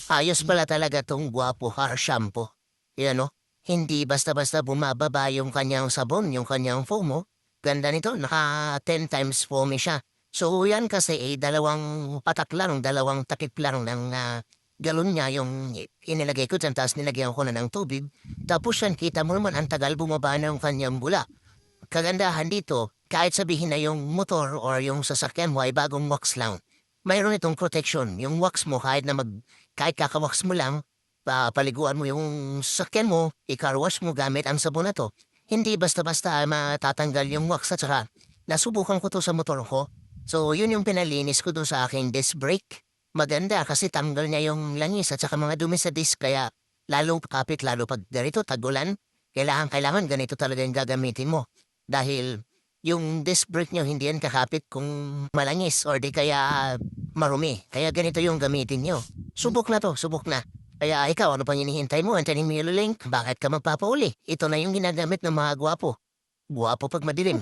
Ayos pala talaga tong Guwapo Hair Shampoo. Yan o, hindi basta-basta bumababa yung kanyang sabon, yung kanyang foam mo. Ganda nito, naka 10 times foamy siya. So yan kasi dalawang patak lang, dalawang takip lang ng galon niya yung inilagay ko dyan, tapos nilagyan ko na ng tubig. Tapos yan, kita mo naman, ang tagal bumaba na yung kanyang bula. Kagandahan dito, kahit sabihin na yung motor or yung sasakyan mo ay bagong wax lang, mayroon itong protection. Yung wax mo, kahit kakawax mo lang, paliguan mo yung sasakyan mo, i-car wash mo gamit ang sabon na to. Hindi basta-basta matatanggal yung wax at saka nasubukan ko to sa motor ko. So yun yung pinalinis ko doon sa aking disc brake. Maganda kasi tanggal niya yung langis at saka mga dumi sa disc kaya lalo kapit lalo pag ganito tagulan. Kailangan ganito talaga yung gagamitin mo. Dahil yung disc brake nyo hindi yan kakapit kung malangis or di kaya marumi. Kaya ganito yung gamitin nyo. Subok na to, subok na. Kaya ikaw, ano pang hinihintay mo? Antanin mo yung link. Bakit ka magpapauli? Ito na yung ginagamit ng mga gwapo. Gwapo pag madilim.